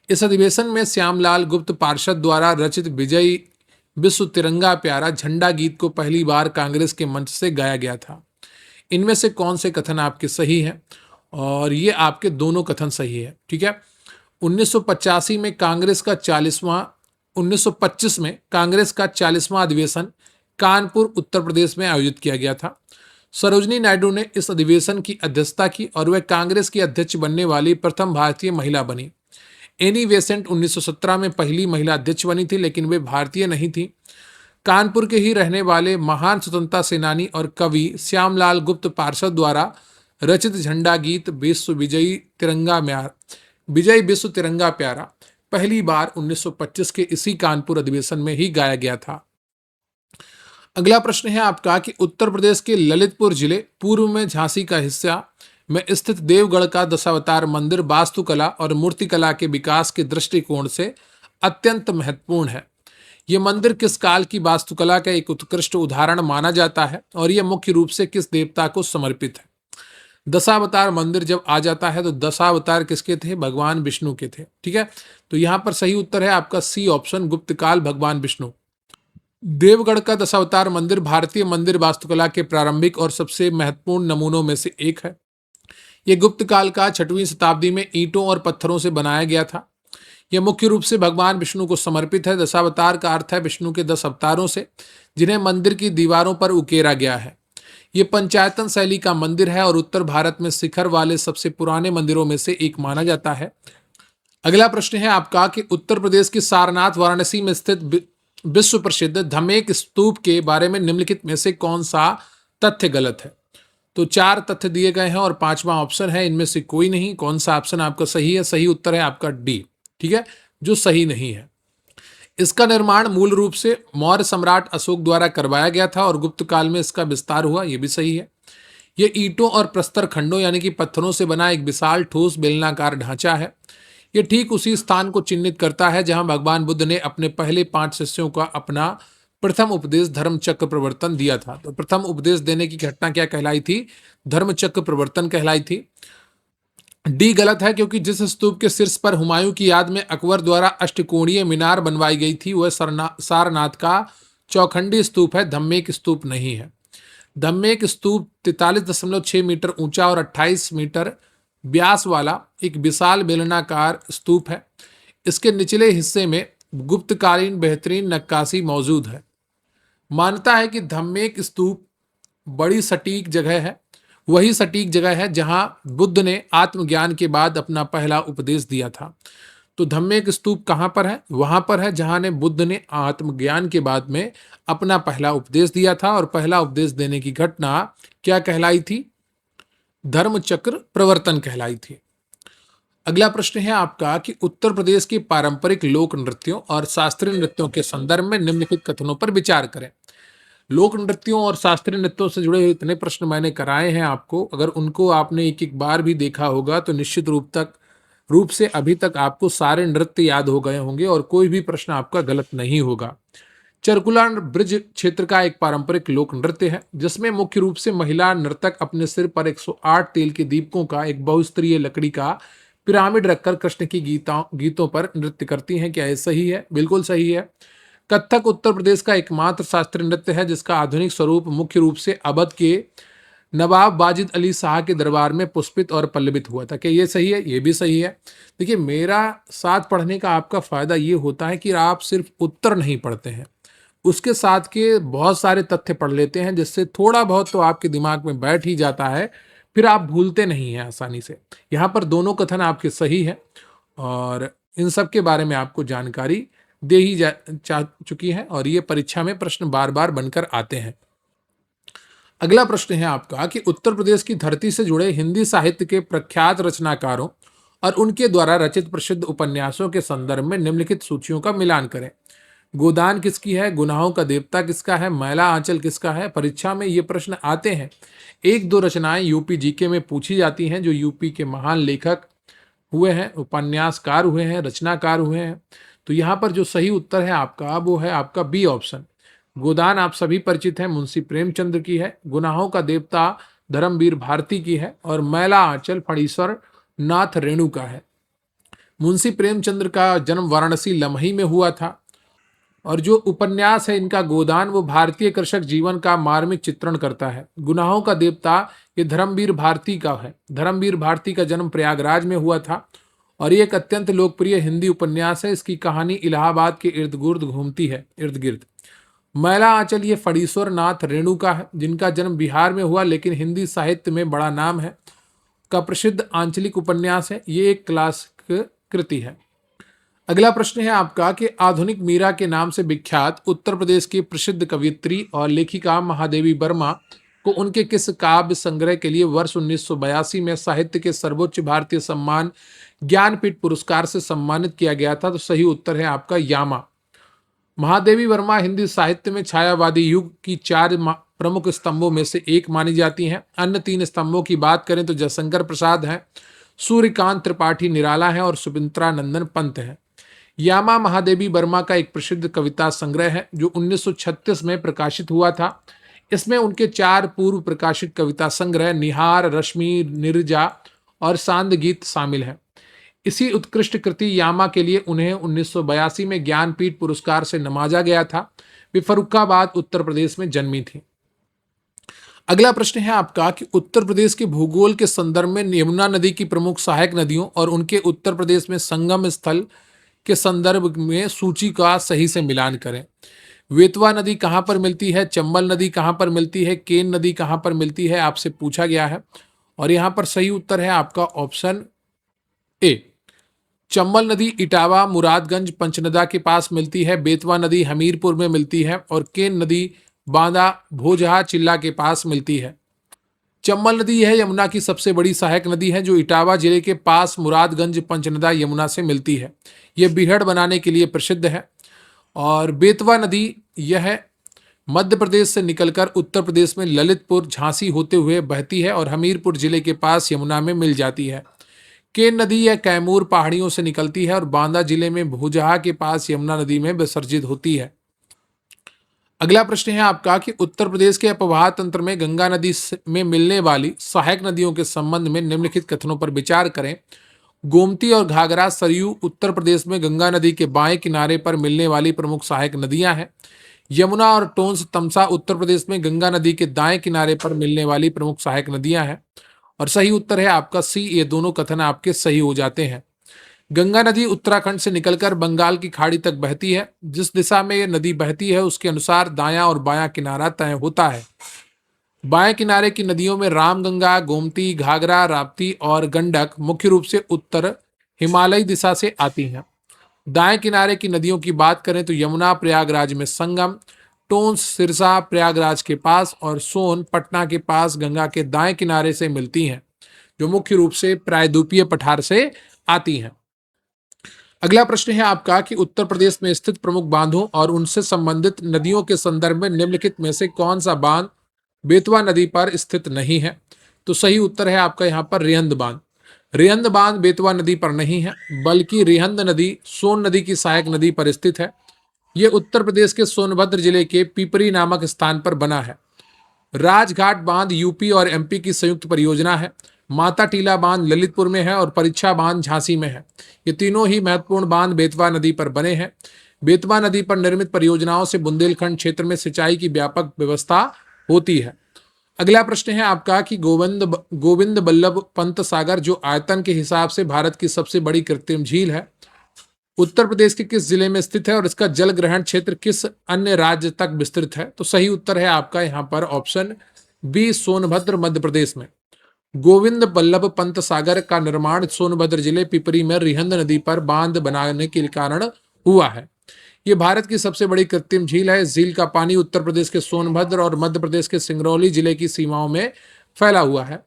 इस अधिवेशन में श्यामलाल गुप्त पार्षद द्वारा रचित विजय विश्व तिरंगा प्यारा झंडा गीत को पहली बार कांग्रेस के मंच से गाया गया था। इनमें से कौन से कथन आपके सही हैं? और ये आपके दोनों कथन सही है। ठीक है। 1985 में कांग्रेस का 40वां 1925 में कांग्रेस का 40वां अधिवेशन कानपुर उत्तर प्रदेश में आयोजित किया गया था। सरोजनी नायडू ने इस अधिवेशन की अध्यक्षता की और वह कांग्रेस की अध्यक्ष बनने वाली प्रथम भारतीय महिला बनी। एनी बेसेंट 1917 में पहली महिला अध्यक्ष बनी थी, लेकिन वे भारतीय नहीं थी। कानपुर के ही रहने वाले महान स्वतंत्रता सेनानी और कवि श्यामलाल गुप्त पार्षद द्वारा रचित झंडा गीत विजय विश्व तिरंगा प्यारा पहली बार 1925 के इसी कानपुर अधिवेशन में ही गाया गया था। अगला प्रश्न है आपका कि उत्तर प्रदेश के ललितपुर जिले पूर्व में झांसी का हिस्सा में स्थित देवगढ़ का दशावतार मंदिर वास्तुकला और मूर्तिकला के विकास के दृष्टिकोण से अत्यंत महत्वपूर्ण है। यह मंदिर किस काल की वास्तुकला का एक उत्कृष्ट उदाहरण माना जाता है और यह मुख्य रूप से किस देवता को समर्पित है? दशावतार मंदिर जब आ जाता है तो दशावतार किसके थे? भगवान विष्णु के थे। ठीक है। तो यहां पर सही उत्तर है आपका सी ऑप्शन, गुप्तकाल भगवान विष्णु। देवगढ़ का दशावतार मंदिर भारतीय मंदिर वास्तुकला के प्रारंभिक और सबसे महत्वपूर्ण नमूनों में से एक है। यह गुप्त काल का 6वीं शताब्दी में ईंटों और पत्थरों से बनाया गया था। यह मुख्य रूप से भगवान विष्णु को समर्पित है। दशावतार का अर्थ है विष्णु के 10 अवतारों से, जिन्हें मंदिर की दीवारों पर उकेरा गया है। यह पंचायतन शैली का मंदिर है और उत्तर भारत में शिखर वाले सबसे पुराने मंदिरों में से एक माना जाता है। अगला प्रश्न है आपका कि उत्तर प्रदेश की सारनाथ वाराणसी में स्थित विश्व प्रसिद्ध धमेक स्तूप के बारे में निम्नलिखित में से कौन सा तथ्य गलत है? तो 4 तथ्य दिए गए हैं और 5वां ऑप्शन है, इनमें से कोई नहीं। कौन सा ऑप्शन आपका सही है? सही उत्तर है आपका डी। ठीक है, जो सही नहीं है। इसका निर्माण मूल रूप से मौर्य सम्राट अशोक द्वारा करवाया गया था और गुप्त काल में इसका विस्तार हुआ, यह भी सही है। यह ईंटों और प्रस्तर खंडों यानी कि पत्थरों से बना एक विशाल ठोस बेलनाकार ढांचा है। यह ठीक उसी स्थान को चिन्हित करता है जहां भगवान बुद्ध ने अपने पहले 5 शिष्यों का अपना प्रथम उपदेश धर्मचक्र प्रवर्तन दिया था। तो प्रथम उपदेश देने की घटना क्या कहलाई थी? धर्मचक्र प्रवर्तन कहलाई थी। डी गलत है, क्योंकि जिस स्तूप के शीर्ष पर हुमायूं की याद में अकबर द्वारा अष्टकोणीय मीनार बनवाई गई थी वह सारनाथ का चौखंडी स्तूप है, धम्मेक स्तूप नहीं है। धम्मेक स्तूप 43.6 मीटर ऊंचा और 28 मीटर व्यास वाला एक विशाल बेलनाकार स्तूप है। इसके निचले हिस्से में गुप्तकालीन बेहतरीन नक्काशी मौजूद है। मानता है कि धम्मेक स्तूप बड़ी सटीक जगह है, वही सटीक जगह है जहां बुद्ध ने आत्मज्ञान के बाद अपना पहला उपदेश दिया था। तो धम्मेक स्तूप कहां पर है? वहां पर है जहां ने बुद्ध ने आत्मज्ञान के बाद में अपना पहला उपदेश दिया था और पहला उपदेश देने की घटना क्या कहलाई थी? धर्मचक्र प्रवर्तन कहलाई थी। अगला प्रश्न है आपका कि उत्तर प्रदेश के पारंपरिक लोक नृत्यों और शास्त्रीय नृत्यों के संदर्भ में निम्नलिखित कथनों पर विचार करें। लोक नृत्यों और शास्त्रीय नृत्यों से जुड़े हुए इतने प्रश्न मैंने कराए हैं आपको, अगर उनको आपने एक एक बार भी देखा होगा तो निश्चित रूप से अभी तक आपको सारे नृत्य याद हो गए होंगे और कोई भी प्रश्न आपका गलत नहीं होगा। चरकुला ब्रिज क्षेत्र का एक पारंपरिक लोक नृत्य है जिसमें मुख्य रूप से महिला नर्तक अपने सिर पर 108 तेल के दीपकों का एक बहुस्तरीय लकड़ी का पिरामिड रखकर कृष्ण की गीतों पर नृत्य करती हैं। क्या ये सही है? बिल्कुल सही है। कथक उत्तर प्रदेश का एकमात्र शास्त्रीय नृत्य है जिसका आधुनिक स्वरूप मुख्य रूप से अवध के नवाब वाजिद अली शाह के दरबार में पुष्पित और पल्लवित हुआ था। क्या ये सही है? ये भी सही है। देखिए, मेरा साथ पढ़ने का आपका फायदा ये होता है कि आप सिर्फ उत्तर नहीं पढ़ते हैं, उसके साथ के बहुत सारे तथ्य पढ़ लेते हैं, जिससे थोड़ा बहुत तो आपके दिमाग में बैठ ही जाता है, फिर आप भूलते नहीं हैं आसानी से। यहाँ पर दोनों कथन आपके सही हैं और इन सब के बारे में आपको जानकारी दे ही जा चुकी है और ये परीक्षा में प्रश्न बार बार बनकर आते हैं। अगला प्रश्न है आपका कि उत्तर प्रदेश की धरती से जुड़े हिंदी साहित्य के प्रख्यात रचनाकारों और उनके द्वारा रचित प्रसिद्ध उपन्यासों के संदर्भ में निम्नलिखित सूचियों का मिलान करें। गोदान किसकी है? गुनाहों का देवता किसका है? मैला आंचल किसका है? परीक्षा में ये प्रश्न आते हैं। एक दो रचनाएं यूपी जीके में पूछी जाती हैं जो यूपी के महान लेखक हुए हैं, उपन्यासकार हुए हैं, रचनाकार हुए हैं। तो यहाँ पर जो सही उत्तर है आपका वो है आपका बी ऑप्शन। गोदान आप सभी परिचित हैं, मुंशी प्रेमचंद्र की है। गुनाहों का देवता धर्मवीर भारती की है और मैला आंचल फणीश्वर नाथ रेणु का है। मुंशी प्रेमचंद्र का जन्म वाराणसी लमही में हुआ था और जो उपन्यास है इनका गोदान वो भारतीय कृषक जीवन का मार्मिक चित्रण करता है। गुनाहों का देवता ये धर्मवीर भारती का है। धर्मवीर भारती का जन्म प्रयागराज में हुआ था और ये एक अत्यंत लोकप्रिय हिंदी उपन्यास है। इसकी कहानी इलाहाबाद के इर्द गिर्द घूमती है। मैला आंचल ये फणीश्वर नाथ रेणु का है जिनका जन्म बिहार में हुआ लेकिन हिंदी साहित्य में बड़ा नाम है का प्रसिद्ध आंचलिक उपन्यास है। ये एक क्लासिक कृति है। अगला प्रश्न है आपका कि आधुनिक मीरा के नाम से विख्यात उत्तर प्रदेश की प्रसिद्ध कवियत्री और लेखिका महादेवी वर्मा को उनके किस काव्य संग्रह के लिए वर्ष 1982 में साहित्य के सर्वोच्च भारतीय सम्मान ज्ञानपीठ पुरस्कार से सम्मानित किया गया था? तो सही उत्तर है आपका यामा। महादेवी वर्मा हिंदी साहित्य में छायावादी युग की चार प्रमुख स्तंभों में से एक मानी जाती हैं। अन्य तीन स्तंभों की बात करें तो जयशंकर प्रसाद हैं, सूर्यकांत त्रिपाठी निराला हैं और सुमित्रा नंदन पंत हैं। यामा महादेवी वर्मा का एक प्रसिद्ध कविता संग्रह है जो 1936 में प्रकाशित हुआ था। इसमें उनके चार पूर्व प्रकाशित कविता संग्रह निहार, रश्मि, निर्जा और सांद गीत शामिल हैं। इसी उत्कृष्ट कृति यामा के लिए उन्हें 1982 में ज्ञानपीठ पुरस्कार से नवाजा गया था। वे फर्रुखाबाद उत्तर प्रदेश में जन्मी थी। अगला प्रश्न है आपका कि उत्तर प्रदेश के भूगोल के संदर्भ में यमुना नदी की प्रमुख सहायक नदियों और उनके उत्तर प्रदेश में संगम स्थल के संदर्भ में सूची का सही से मिलान करें। वेतवा नदी कहाँ पर मिलती है? चंबल नदी कहाँ पर मिलती है? केन नदी कहाँ पर मिलती है? आपसे पूछा गया है और यहाँ पर सही उत्तर है आपका ऑप्शन ए। चंबल नदी इटावा, मुरादगंज, पंचनदा के पास मिलती है। बेतवा नदी हमीरपुर में मिलती है और केन नदी बांदा, भोजहा, चिल्ला के पास मिलती है। चंबल नदी यह यमुना की सबसे बड़ी सहायक नदी है जो इटावा जिले के पास मुरादगंज, पंचनदा, यमुना से मिलती है। यह बीहड़ बनाने के लिए प्रसिद्ध है। और बेतवा नदी यह मध्य प्रदेश से निकलकर उत्तर प्रदेश में ललितपुर, झांसी होते हुए बहती है और हमीरपुर जिले के पास यमुना में मिल जाती है। केन नदी यह कैमूर पहाड़ियों से निकलती है और बांदा जिले में भोजहा के पास यमुना नदी में विसर्जित होती है। अगला प्रश्न है आपका कि उत्तर प्रदेश के अपवाह तंत्र में गंगा नदी में मिलने वाली सहायक नदियों के संबंध में निम्नलिखित कथनों पर विचार करें। गोमती और घाघरा, सरयू उत्तर प्रदेश में गंगा नदी के बाएं किनारे पर मिलने वाली प्रमुख सहायक नदियां हैं। यमुना और टोंस तमसा उत्तर प्रदेश में गंगा नदी के दाएं किनारे पर मिलने वाली प्रमुख सहायक नदियां हैं और सही उत्तर है आपका सी। ये दोनों कथन आपके सही हो जाते हैं। गंगा नदी उत्तराखंड से निकलकर बंगाल की खाड़ी तक बहती है। जिस दिशा में यह नदी बहती है उसके अनुसार दायां और बायां किनारा तय होता है। बाएं किनारे की नदियों में रामगंगा, गोमती, घाघरा, राप्ती और गंडक मुख्य रूप से उत्तर हिमालयी दिशा से आती हैं। दाएं किनारे की नदियों की बात करें तो यमुना प्रयागराज में संगम, टोंस सिरसा प्रयागराज के पास और सोन पटना के पास गंगा के दाएं किनारे से मिलती हैं जो मुख्य रूप से प्रायद्वीपीय पठार से आती हैं। अगला प्रश्न है आपका कि उत्तर प्रदेश में स्थित प्रमुख बांधों और उनसे संबंधित नदियों के संदर्भ में निम्नलिखित में से कौन सा बांध बेतवा नदी पर स्थित नहीं है? तो सही उत्तर है आपका यहाँ पर रिहंद बांध। रिहंद बांध बेतवा नदी पर नहीं है बल्कि रिहंद नदी सोन नदी की सहायक नदी पर स्थित है। ये उत्तर प्रदेश के सोनभद्र जिले के पिपरी नामक स्थान पर बना है। राजघाट बांध यूपी और एमपी की संयुक्त परियोजना है। माता टीला बांध ललितपुर में है और परीक्षा बांध झांसी में है। ये तीनों ही महत्वपूर्ण बांध बेतवा नदी पर बने हैं। बेतवा नदी पर निर्मित परियोजनाओं से बुंदेलखंड क्षेत्र में सिंचाई की व्यापक व्यवस्था होती है। अगला प्रश्न है आपका कि गोविंद बल्लभ पंत सागर जो आयतन के हिसाब से भारत की सबसे बड़ी कृत्रिम झील है, उत्तर प्रदेश के किस जिले में स्थित है और इसका जल ग्रहण क्षेत्र किस अन्य राज्य तक विस्तृत है? तो सही उत्तर है आपका यहाँ पर ऑप्शन बी, सोनभद्र मध्य प्रदेश में। गोविंद बल्लभ पंत सागर का निर्माण सोनभद्र जिले पिपरी में रिहंद नदी पर बांध बनाने के कारण हुआ है। ये भारत की सबसे बड़ी कृत्रिम झील है। इस झील का पानी उत्तर प्रदेश के सोनभद्र और मध्य प्रदेश के सिंगरौली जिले की सीमाओं में फैला हुआ है।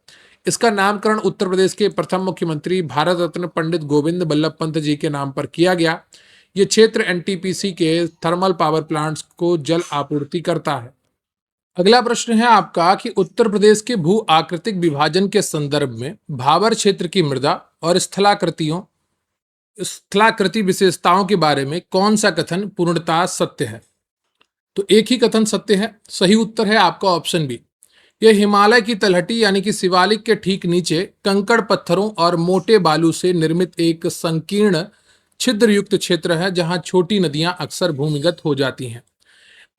इसका नामकरण उत्तर प्रदेश के प्रथम मुख्यमंत्री भारत रत्न पंडित गोविंद बल्लभ पंत जी के नाम पर किया गया। ये क्षेत्र एनटीपीसी के थर्मल पावर प्लांट्स को जल आपूर्ति करता है। अगला प्रश्न है आपका कि उत्तर प्रदेश के भू आकृतिक विभाजन के संदर्भ में भाबर क्षेत्र की मृदा और स्थलाकृति विशेषताओं के बारे में कौन सा कथन पूर्णतः सत्य है? तो एक ही कथन सत्य है। सही उत्तर है आपका ऑप्शन बी। यह हिमालय की तलहटी यानी कि शिवालिक के ठीक नीचे कंकड़ पत्थरों और मोटे बालू से निर्मित एक संकीर्ण छिद्र युक्त क्षेत्र है जहां छोटी नदियां अक्सर भूमिगत हो जाती हैं।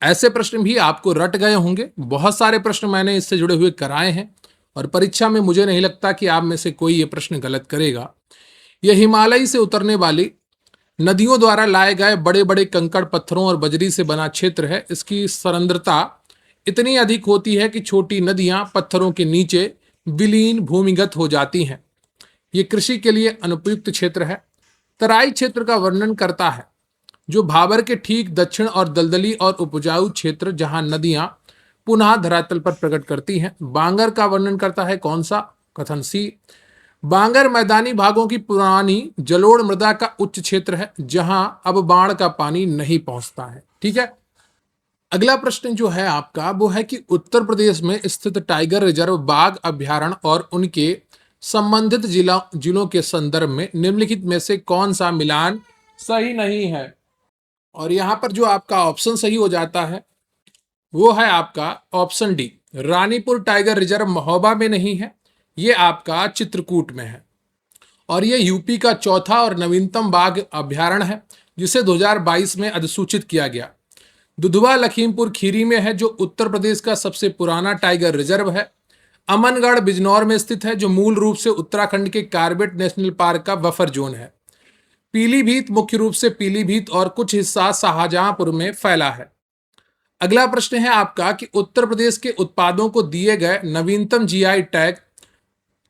ऐसे प्रश्न भी आपको रट गए होंगे। बहुत सारे प्रश्न मैंने इससे जुड़े हुए कराए हैं और परीक्षा में मुझे नहीं लगता कि आप में से कोई ये प्रश्न गलत करेगा। यह हिमालय से उतरने वाली नदियों द्वारा लाए गए बड़े बड़े कंकड़ पत्थरों और बजरी से बना क्षेत्र है। इसकी सरंध्रता इतनी अधिक होती है कि छोटी नदियां पत्थरों के नीचे विलीन भूमिगत हो जाती हैं। ये कृषि के लिए अनुपयुक्त क्षेत्र है। तराई क्षेत्र का वर्णन करता है जो भाबर के ठीक दक्षिण और दलदली और उपजाऊ क्षेत्र जहां नदियां पुनः धरातल पर प्रकट करती हैं। बांगर का वर्णन करता है कौन सा? कथन सी। बांगर मैदानी भागों की पुरानी जलोढ़ मृदा का उच्च क्षेत्र है जहां अब बाढ़ का पानी नहीं पहुंचता है। ठीक है। अगला प्रश्न जो है आपका वो है कि उत्तर प्रदेश में स्थित टाइगर रिजर्व बाघ अभ्यारण्य और उनके संबंधित जिलों के संदर्भ में निम्नलिखित में से कौन सा मिलान सही नहीं है? और यहां पर जो आपका ऑप्शन सही हो जाता है वो है आपका option D. Ranipur tiger reserve Mahoba में नहीं है, ये आपका चित्रकूट में है और ये यूपी का चौथा और नवीनतम बाघ अभ्यारण्य है जिसे 2022 में अधिसूचित किया गया। दुधवा लखीमपुर खीरी में है जो उत्तर प्रदेश का सबसे पुराना टाइगर रिजर्व है। अमनगढ़ बिजनौर में स्थित है जो मूल रूप से उत्तराखंड के कार्बेट नेशनल पार्क का बफर जोन है। पीलीभीत मुख्य रूप से पीलीभीत और कुछ हिस्सा शाहजहांपुर में फैला है। अगला प्रश्न है आपका कि उत्तर प्रदेश के उत्पादों को दिए गए नवीनतम जीआई टैग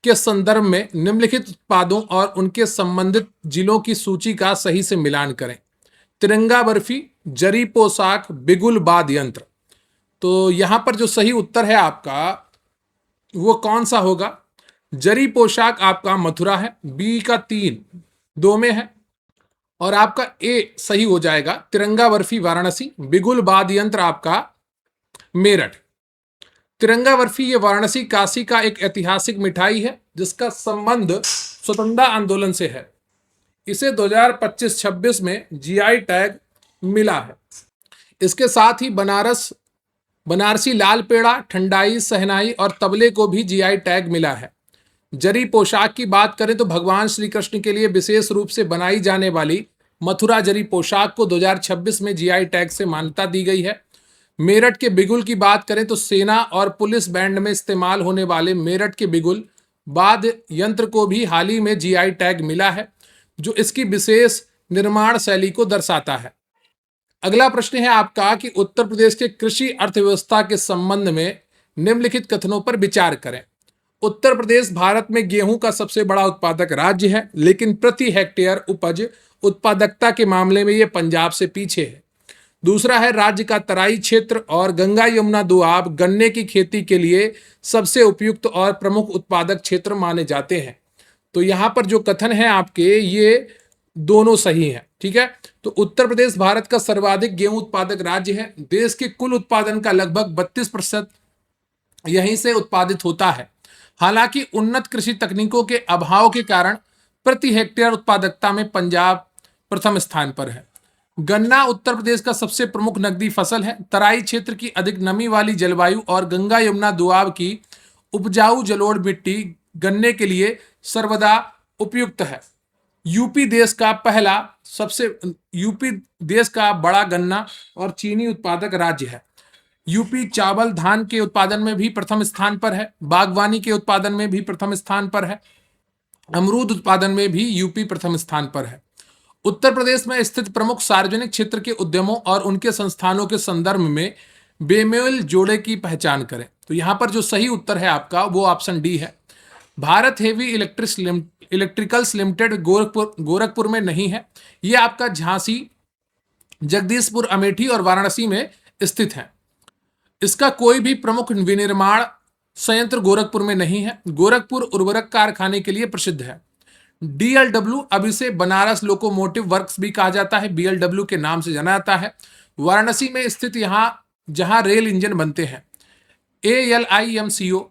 के संदर्भ में निम्नलिखित उत्पादों और उनके संबंधित जिलों की सूची का सही से मिलान करें। तिरंगा बर्फी, जरी पोशाक, बिगुल वाद्य यंत्र। तो यहां पर जो सही उत्तर है आपका वो कौन सा होगा? जरी पोशाक आपका मथुरा है, बी का 3 में है और आपका ए सही हो जाएगा। तिरंगा बर्फी वाराणसी, बिगुल वाद्य यंत्र आपका मेरठ। तिरंगा बर्फी ये वाराणसी काशी का एक ऐतिहासिक मिठाई है जिसका संबंध स्वतंत्रता आंदोलन से है। इसे 2025-26 में जीआई टैग मिला है। इसके साथ ही बनारसी लाल पेड़ा, ठंडाई, सहनाई और तबले को भी जीआई टैग मिला है। जरी पोशाक की बात करें तो भगवान श्री कृष्ण के लिए विशेष रूप से बनाई जाने वाली मथुरा जरी पोशाक को 2026 में जीआई टैग से मान्यता दी गई है। मेरठ के बिगुल की बात करें तो सेना और पुलिस बैंड में इस्तेमाल होने वाले मेरठ के बिगुल वाद्य यंत्र को भी हाल ही में जीआई टैग मिला है जो इसकी विशेष निर्माण शैली को दर्शाता है। अगला प्रश्न है आपका कि उत्तर प्रदेश के कृषि अर्थव्यवस्था के संबंध में निम्नलिखित कथनों पर विचार करें। उत्तर प्रदेश भारत में गेहूं का सबसे बड़ा उत्पादक राज्य है लेकिन प्रति हेक्टेयर उपज उत्पादकता के मामले में यह पंजाब से पीछे है। दूसरा है राज्य का तराई क्षेत्र और गंगा यमुना दोआब गन्ने की खेती के लिए सबसे उपयुक्त और प्रमुख उत्पादक क्षेत्र माने जाते हैं। तो यहां पर जो कथन है आपके ये दोनों सही हैं। ठीक है। तो उत्तर प्रदेश भारत का सर्वाधिक गेहूं उत्पादक राज्य है। देश के कुल उत्पादन का लगभग 32% यहीं से उत्पादित होता है। हालांकि उन्नत कृषि तकनीकों के अभाव के कारण प्रति हेक्टेयर उत्पादकता में पंजाब प्रथम स्थान पर है। गन्ना उत्तर प्रदेश का सबसे प्रमुख नकदी फसल है। तराई क्षेत्र की अधिक नमी वाली जलवायु और गंगा यमुना दोआब की उपजाऊ जलोढ़ मिट्टी गन्ने के लिए सर्वदा उपयुक्त है। यूपी देश का पहला सबसे यूपी देश का बड़ा गन्ना और चीनी उत्पादक राज्य है। यूपी चावल धान के उत्पादन में भी प्रथम स्थान पर है। बागवानी के उत्पादन में भी प्रथम स्थान पर है। अमरूद उत्पादन में भी यूपी प्रथम स्थान पर है। उत्तर प्रदेश में स्थित प्रमुख सार्वजनिक क्षेत्र के उद्यमों और उनके संस्थानों के संदर्भ में बेमेल जोड़े की पहचान करें। तो यहां पर जो सही उत्तर है आपका वो ऑप्शन डी है। Bharat heavy electricals limited Gorakhpur में नहीं है। ये आपका झांसी, जगदीशपुर, अमेठी और वाराणसी में स्थित है। इसका कोई भी प्रमुख विनिर्माण संयंत्र गोरखपुर में नहीं है। गोरखपुर उर्वरक कारखाने के लिए प्रसिद्ध है। डीएलडब्ल्यू, अब इसे बनारस लोकोमोटिव वर्क्स भी कहा जाता है, बीएलडब्ल्यू के नाम से जाना जाता है, वाराणसी में स्थित यहां जहां रेल इंजन बनते हैं। ALIMCO,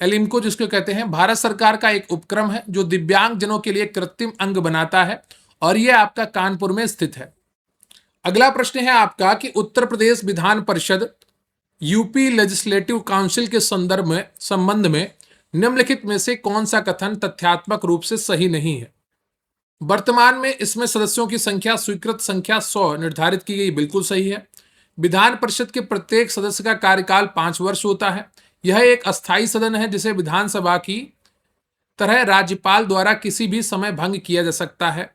एलिम्को जिसको कहते हैं, भारत सरकार का एक उपक्रम है जो दिव्यांग जनों के लिए कृत्रिम अंग बनाता है और यह आपका कानपुर में स्थित है। अगला प्रश्न है आपका कि Uttar Pradesh Vidhan Parishad UP legislative council के संबंध में निम्नलिखित में से कौन सा कथन तथ्यात्मक रूप से सही नहीं है? वर्तमान में इसमें सदस्यों की संख्या स्वीकृत संख्या 100 निर्धारित की गई, बिल्कुल सही है। विधान परिषद के प्रत्येक सदस्य का कार्यकाल 5 वर्ष होता है। यह एक अस्थायी सदन है जिसे विधानसभा की तरह राज्यपाल द्वारा किसी भी समय भंग किया जा सकता है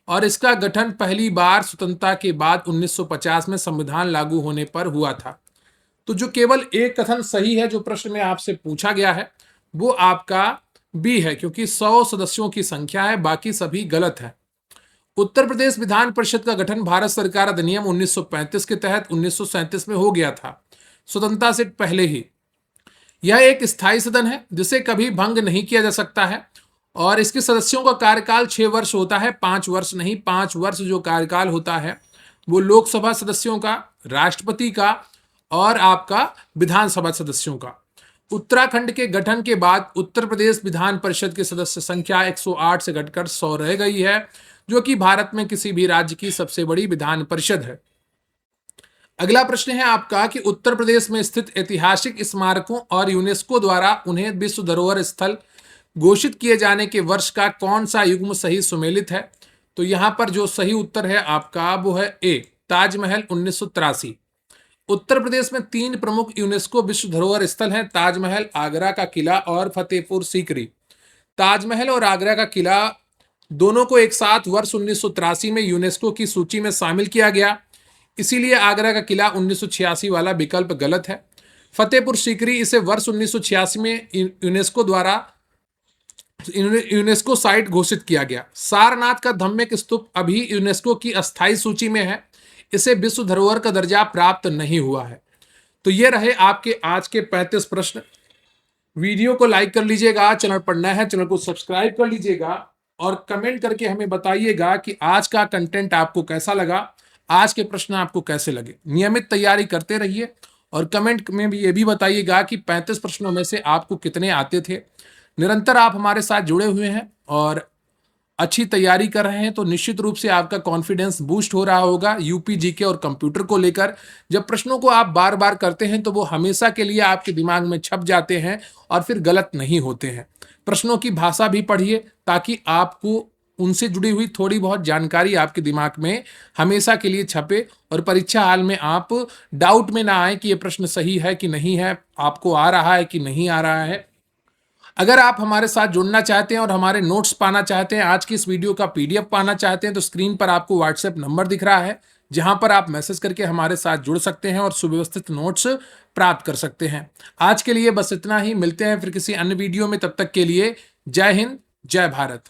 और इसका गठन पहली बार स्वतंत्रता के बाद 1950 में संविधान लागू होने पर हुआ था। तो जो केवल एक कथन सही है जो प्रश्न में आपसे पूछा गया है वो आपका बी है, क्योंकि 100 सदस्यों की संख्या है, बाकी सभी गलत है। उत्तर प्रदेश विधान परिषद का गठन भारत सरकार अधिनियम 1935 के तहत 1937 में हो गया था, स्वतंत्रता से पहले ही। यह एक स्थायी सदन है जिसे कभी भंग नहीं किया जा सकता है और इसके सदस्यों का कार्यकाल 6 वर्ष होता है, 5 वर्ष नहीं। 5 वर्ष जो कार्यकाल होता है वो लोकसभा सदस्यों का, राष्ट्रपति का और आपका विधानसभा सदस्यों का। उत्तराखंड के गठन के बाद उत्तर प्रदेश विधान परिषद की सदस्य संख्या 108 से घटकर 100 रह गई है, जो कि भारत में किसी भी राज्य की सबसे बड़ी विधान परिषद है। अगला प्रश्न है आपका कि उत्तर प्रदेश में स्थित ऐतिहासिक स्मारकों और यूनेस्को द्वारा उन्हें विश्व धरोहर स्थल घोषित किए जाने के वर्ष का कौन सा युग्म सही सुमेलित है? तो यहां पर जो सही उत्तर है आपका वो है ए, ताजमहल 1983। उत्तर प्रदेश में 3 प्रमुख यूनेस्को विश्व धरोहर स्थल हैं, ताजमहल, आगरा का किला और फतेहपुर सीकरी। ताजमहल और आगरा का किला दोनों को एक साथ वर्ष 1983 में यूनेस्को की सूची में शामिल किया गया, इसीलिए आगरा का किला 1986 वाला विकल्प गलत है। फतेहपुर सीकरी इसे वर्ष 1986 में यूनेस्को द्वारा यूनेस्को साइट घोषित किया गया। सारनाथ का धम्मिक स्तूप अभी यूनेस्को की अस्थायी सूची में है, इसे विश्व धरोहर का दर्जा प्राप्त नहीं हुआ है। तो ये रहे आपके आज के 35 प्रश्न। वीडियो को लाइक कर लीजिएगा, चैनल पर नया है चैनल को सब्सक्राइब कर लीजिएगा और कमेंट करके हमें बताइएगा कि आज का कंटेंट आपको कैसा लगा, आज के प्रश्न आपको कैसे लगे। नियमित तैयारी करते रहिए और कमेंट में भी ये भी बताइएगा कि 35 प्रश्नों में से आपको कितने आते थे। निरंतर आप हमारे साथ जुड़े हुए हैं और अच्छी तैयारी कर रहे हैं तो निश्चित रूप से आपका कॉन्फिडेंस बूस्ट हो रहा होगा यूपी जीके और कंप्यूटर को लेकर। जब प्रश्नों को आप बार बार करते हैं तो वो हमेशा के लिए आपके दिमाग में छप जाते हैं और फिर गलत नहीं होते हैं। प्रश्नों की भाषा भी पढ़िए ताकि आपको उनसे जुड़ी हुई थोड़ी बहुत जानकारी आपके दिमाग में हमेशा के लिए छपे और परीक्षा हाल में आप डाउट में ना आए कि ये प्रश्न सही है कि नहीं है, आपको आ रहा है कि नहीं आ रहा है। अगर आप हमारे साथ जुड़ना चाहते हैं और हमारे नोट्स पाना चाहते हैं, आज की इस वीडियो का PDF पाना चाहते हैं, तो स्क्रीन पर आपको व्हाट्सएप नंबर दिख रहा है जहां पर आप मैसेज करके हमारे साथ जुड़ सकते हैं और सुव्यवस्थित नोट्स प्राप्त कर सकते हैं। आज के लिए बस इतना ही, मिलते हैं फिर किसी अन्य वीडियो में, तब तक के लिए जय हिंद, जय भारत।